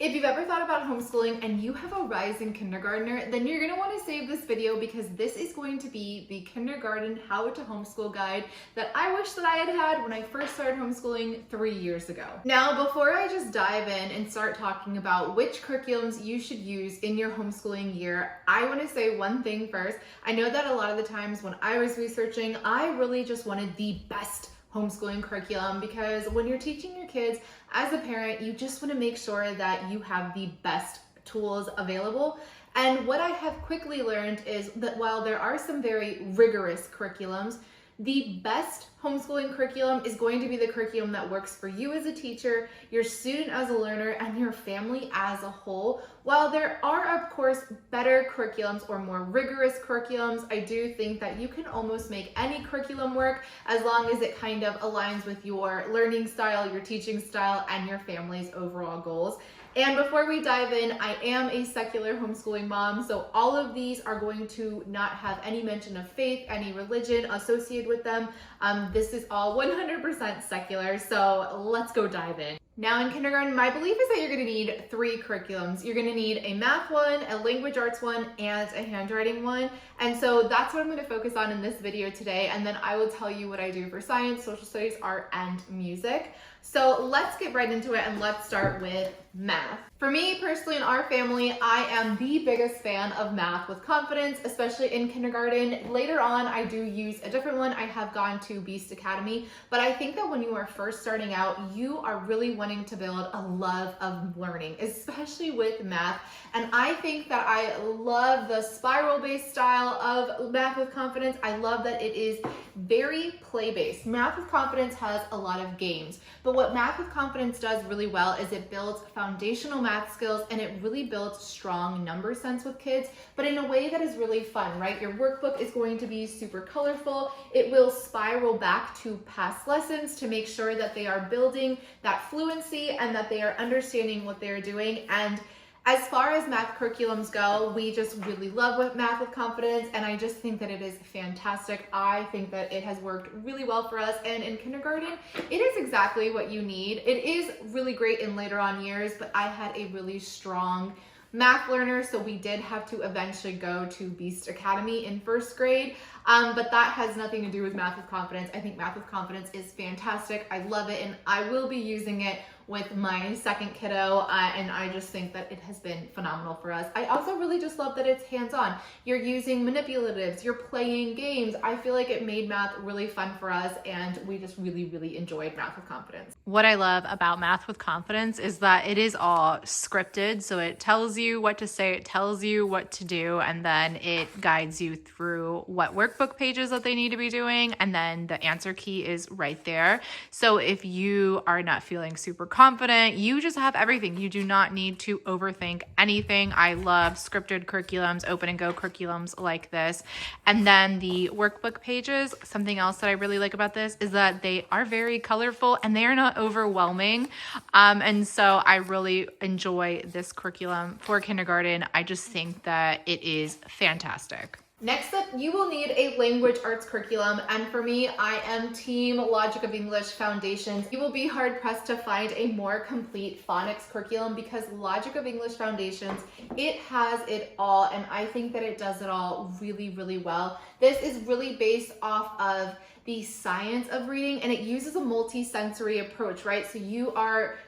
If you've ever thought about homeschooling and you have a rising kindergartner, then you're gonna wanna save this video because this is going to be the kindergarten how to homeschool guide that I wish that I had had when I first started homeschooling 3 years ago. Now, before I just dive in and start talking about which curriculums you should use in your homeschooling year, I wanna say one thing first. I know that a lot of the times when I was researching, I really just wanted the best homeschooling curriculum because when you're teaching your kids as a parent, you just want to make sure that you have the best tools available. And what I have quickly learned is that while there are some very rigorous curriculums, the best homeschooling curriculum is going to be the curriculum that works for you as a teacher, your student as a learner, and your family as a whole. While there are, of course, better curriculums or more rigorous curriculums, I do think that you can almost make any curriculum work as long as it kind of aligns with your learning style, your teaching style, and your family's overall goals. And before we dive in, I am a secular homeschooling mom, so all of these are going to not have any mention of faith, any religion associated with them. This is all 100% secular, so let's go dive in. Now in kindergarten, my belief is that you're gonna need 3 curriculums. You're gonna need a math one, a language arts one, and a handwriting one. And so that's what I'm gonna focus on in this video today. And then I will tell you what I do for science, social studies, art, and music. So let's get right into it and let's start with math. For me personally, in our family, I am the biggest fan of Math with Confidence, especially in kindergarten. Later on, I do use a different one. I have gone to Beast Academy, but I think that when you are first starting out, you are really wanting to build a love of learning, especially with math. And I think that I love the spiral-based style of Math with Confidence. I love that it is very play-based. Math with Confidence has a lot of games, but what Math with Confidence does really well is it builds foundational math skills and it really builds strong number sense with kids, but in a way that is really fun, right? Your workbook is going to be super colorful. It will spiral back to past lessons to make sure that they are building that fluency and that they are understanding what they're doing. And as far as math curriculums go, we just really love Math with Confidence, and I just think that it is fantastic. I think that it has worked really well for us, and in kindergarten, it is exactly what you need. It is really great in later on years, but I had a really strong math learner, so we did have to eventually go to Beast Academy in first grade, but that has nothing to do with Math with Confidence. I think Math with Confidence is fantastic. I love it, and I will be using it with my second kiddo, and I just think that it has been phenomenal for us. I also really just love that it's hands-on. You're using manipulatives, you're playing games. I feel like it made math really fun for us, and we just really enjoyed Math with Confidence. What I love about Math with Confidence is that it is all scripted. So it tells you what to say, it tells you what to do, and then it guides you through what workbook pages that they need to be doing. And then the answer key is right there. So if you are not feeling super confident, you just have everything. You do not need to overthink anything. I love scripted curriculums, open and go curriculums like this. And then the workbook pages, something else that I really like about this is that they are very colorful and they are not overwhelming. And so I really enjoy this curriculum for kindergarten. I just think that it is fantastic. Next up, you will need a language arts curriculum, and for me, I am team Logic of English Foundations. You will be hard pressed to find a more complete phonics curriculum because Logic of English Foundations, it has it all, and I think that it does it all really well. This is really based off of the science of reading, and it uses a multi-sensory approach, right? So you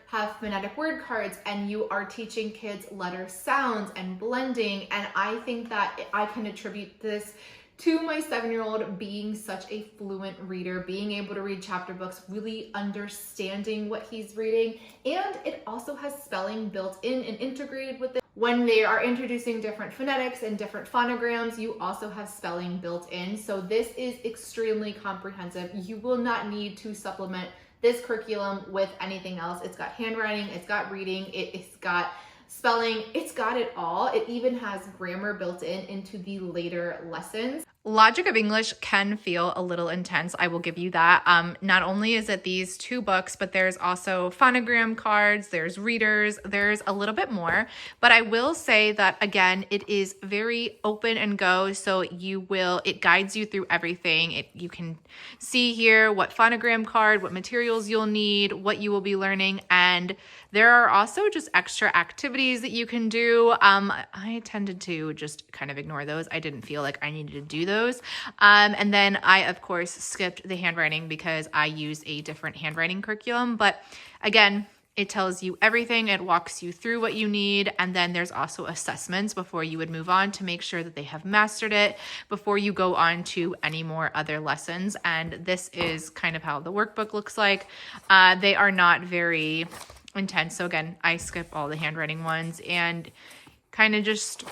have phonetic word cards and you are teaching kids letter sounds and blending, and I think that I can attribute this to my 7-year-old being such a fluent reader, being able to read chapter books, really understanding what he's reading, and it also has spelling built in and integrated with it. When they are introducing different phonetics and different phonograms, you also have spelling built in. So this is extremely comprehensive. You will not need to supplement this curriculum with anything else. It's got handwriting, it's got reading, it's got spelling, it's got it all. It even has grammar built in into the later lessons. Logic of English can feel a little intense. I will give you that. Not only is it these 2 books, but there's also phonogram cards, there's readers, there's a little bit more. But I will say that, again, it is very open and go. So it guides you through everything. You can see here what phonogram card, what materials you'll need, what you will be learning. And there are also just extra activities that you can do. I tended to just kind of ignore those. I didn't feel like I needed to do those. And then I, of course, skipped the handwriting because I use a different handwriting curriculum. But again, it tells you everything. It walks you through what you need. And then there's also assessments before you would move on to make sure that they have mastered it before you go on to any more other lessons. And this is kind of how the workbook looks like. They are not very intense. So again, I skip all the handwriting ones and kind of just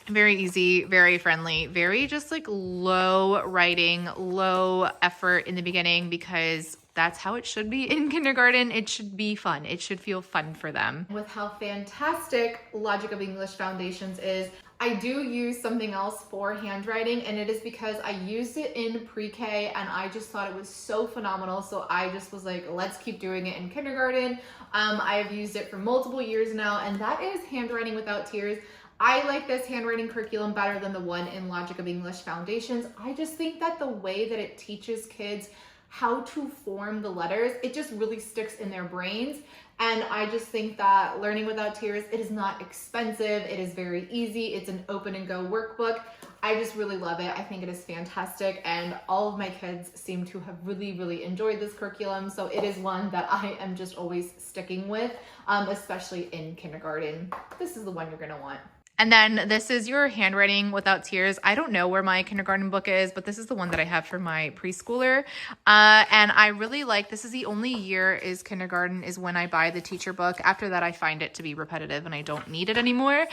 very easy, very friendly, very just like low writing, low effort in the beginning, because that's how it should be in kindergarten. It should be fun. It should feel fun for them. With how fantastic Logic of English Foundations is, I do use something else for handwriting, and it is because I used it in pre-K and I just thought it was so phenomenal. So I just was like, let's keep doing it in kindergarten. I have used it for multiple years now, and that is Handwriting Without Tears. I like this handwriting curriculum better than the one in Logic of English Foundations. I just think that the way that it teaches kids how to form the letters, it just really sticks in their brains. And I just think that Learning Without Tears, it is not expensive. It is very easy. It's an open and go workbook. I just really love it. I think it is fantastic. And all of my kids seem to have really, really enjoyed this curriculum. So it is one that I am just always sticking with, especially in kindergarten. This is the one you're gonna want. And then this is your Handwriting Without Tears. I don't know where my kindergarten book is, but this is the one that I have for my preschooler. And I really like, this is the only year is kindergarten is when I buy the teacher book. After that, I find it to be repetitive and I don't need it anymore.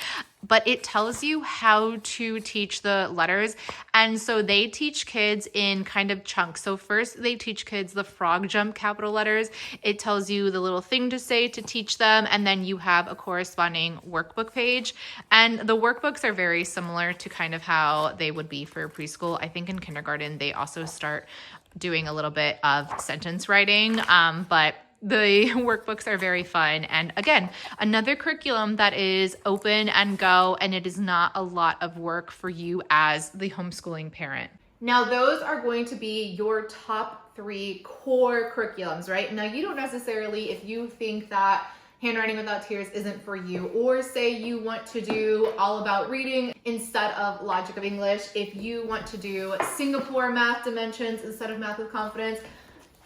But it tells you how to teach the letters. And so they teach kids in kind of chunks. So first they teach kids the frog jump capital letters. It tells you the little thing to say to teach them. And then you have a corresponding workbook page. And the workbooks are very similar to kind of how they would be for preschool. I think in kindergarten, they also start doing a little bit of sentence writing, but the workbooks are very fun. And again, another curriculum that is open and go, and it is not a lot of work for you as the homeschooling parent. Now, those are going to be your top 3 core curriculums, right? Now, you don't necessarily, if you think that Handwriting Without Tears isn't for you, or say you want to do All About Reading instead of Logic of English, if you want to do Singapore Math Dimensions instead of Math with Confidence,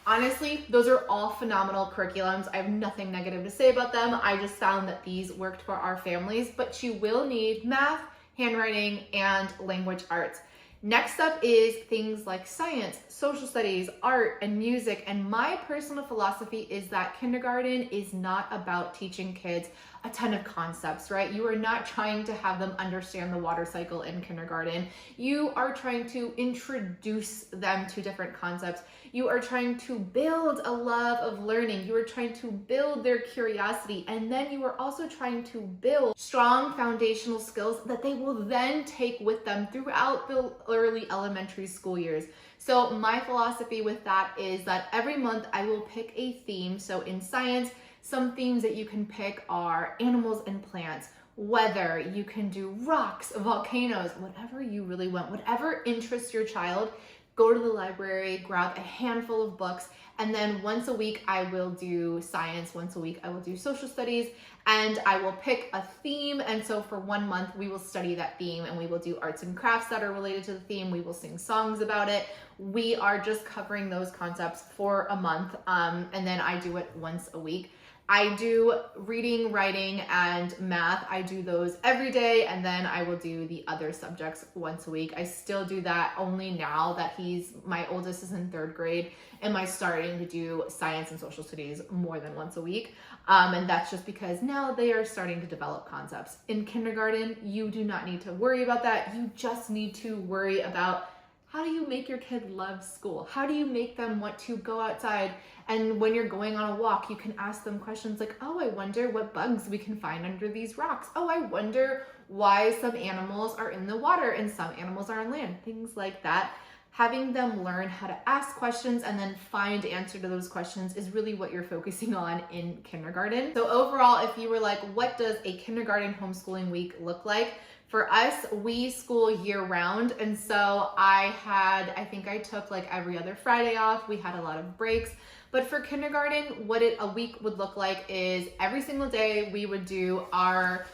honestly, those are all phenomenal curriculums. I have nothing negative to say about them. I just found that these worked for our families, but you will need math, handwriting, and language arts. Next up is things like science, social studies, art, and music. And my personal philosophy is that kindergarten is not about teaching kids a ton of concepts, right? You are not trying to have them understand the water cycle in kindergarten. You are trying to introduce them to different concepts. You are trying to build a love of learning. You are trying to build their curiosity. And then you are also trying to build strong foundational skills that they will then take with them throughout the early elementary school years. So my philosophy with that is that every month I will pick a theme. So in science, some themes that you can pick are animals and plants, weather, you can do rocks, volcanoes, whatever you really want, whatever interests your child. Go to the library, grab a handful of books, and then once a week I will do science, once a week I will do social studies, and I will pick a theme. And so for 1 month we will study that theme, and we will do arts and crafts that are related to the theme. We will sing songs about it. We are just covering those concepts for a month, and then I do it once a week. I do reading, writing, and math. I do those every day, and then I will do the other subjects once a week. I still do that only now that my oldest is in 3rd grade. Am I starting to do science and social studies more than once a week? And that's just because now they are starting to develop concepts. In kindergarten, you do not need to worry about that. You just need to worry about, how do you make your kid love school? How do you make them want to go outside? And when you're going on a walk, you can ask them questions like, oh, I wonder what bugs we can find under these rocks. Oh, I wonder why some animals are in the water and some animals are on land, things like that. Having them learn how to ask questions and then find answer to those questions is really what you're focusing on in kindergarten. So overall, if you were like, what does a kindergarten homeschooling week look like? For us, we school year round. And so I think I took like every other Friday off. We had a lot of breaks. But for kindergarten, what a week would look like is every single day we would do our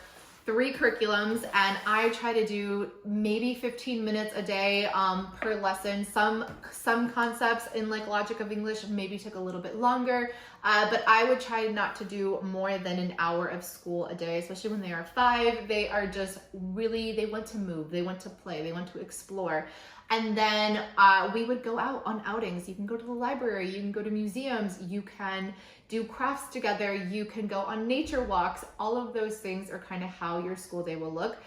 3 curriculums, and I try to do maybe 15 minutes a day per lesson. Some concepts in like logic of English maybe took a little bit longer, but I would try not to do more than an hour of school a day, especially when they are 5. They are just really, they want to move, they want to play, they want to explore. And then we would go out on outings. You can go to the library, you can go to museums, you can do crafts together, you can go on nature walks. All of those things are kind of how your school day will look.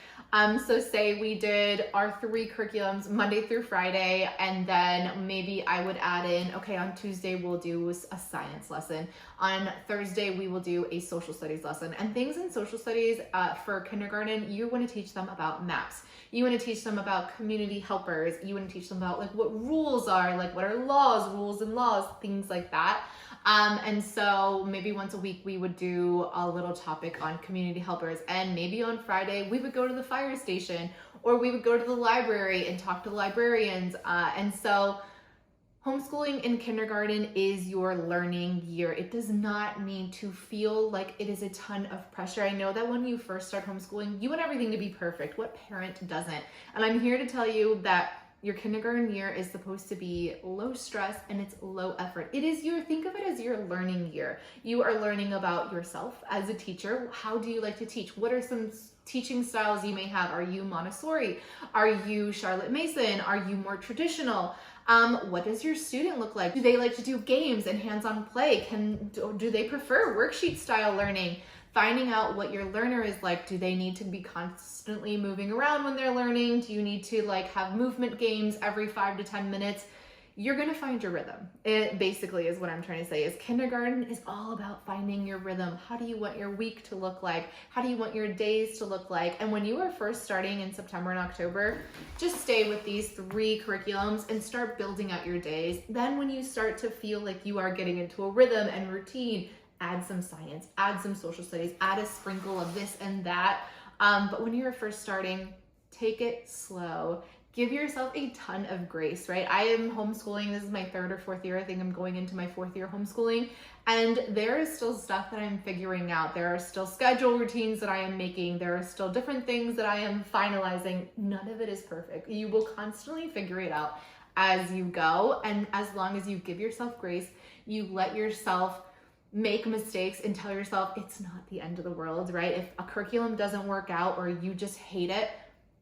So say we did our 3 curriculums Monday through Friday, and then maybe I would add in, okay, on Tuesday we'll do a science lesson. On Thursday we will do a social studies lesson. And things in social studies for kindergarten, you want to teach them about maps. You want to teach them about community helpers. You want to teach them about like what rules are, like what are laws, rules and laws, things like that. And so maybe once a week we would do a little topic on community helpers, and maybe on Friday we would go to the fire station, or we would go to the library and talk to librarians. And so homeschooling in kindergarten is your learning year. It does not need to feel like it is a ton of pressure. I know that when you first start homeschooling, you want everything to be perfect. What parent doesn't? And I'm here to tell you that your kindergarten year is supposed to be low stress and it's low effort. Think of it as your learning year. You are learning about yourself as a teacher. How do you like to teach? What are some teaching styles you may have? Are you Montessori? Are you Charlotte Mason? Are you more traditional? What does your student look like? Do they like to do games and hands-on play? Do they prefer worksheet style learning? Finding out what your learner is like. Do they need to be constantly moving around when they're learning? Do you need to like have movement games every 5 to 10 minutes? You're gonna find your rhythm. It basically is what I'm trying to say, is kindergarten is all about finding your rhythm. How do you want your week to look like? How do you want your days to look like? And when you are first starting in September and October, just stay with these 3 curriculums and start building out your days. Then when you start to feel like you are getting into a rhythm and routine, add some science, add some social studies, add a sprinkle of this and that. But when you're first starting, take it slow. Give yourself a ton of grace, right? I am homeschooling. This is my 3rd or 4th year. I think I'm going into my 4th year homeschooling. And there is still stuff that I'm figuring out. There are still schedule routines that I am making. There are still different things that I am finalizing. None of it is perfect. You will constantly figure it out as you go. And as long as you give yourself grace, you let yourself make mistakes and tell yourself it's not the end of the world, right? If a curriculum doesn't work out or you just hate it,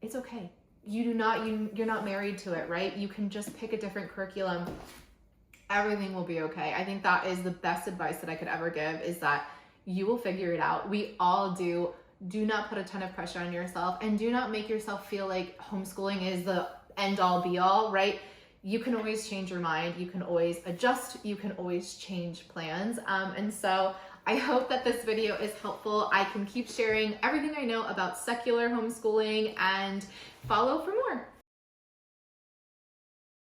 it's okay. You're not married to it, right? You can just pick a different curriculum. Everything will be okay. I think that is the best advice that I could ever give, is that you will figure it out. We all do. Do not put a ton of pressure on yourself, and do not make yourself feel like homeschooling is the end all be all, right? You can always change your mind. You can always adjust. You can always change plans. And so I hope that this video is helpful. I can keep sharing everything I know about secular homeschooling, and follow for more.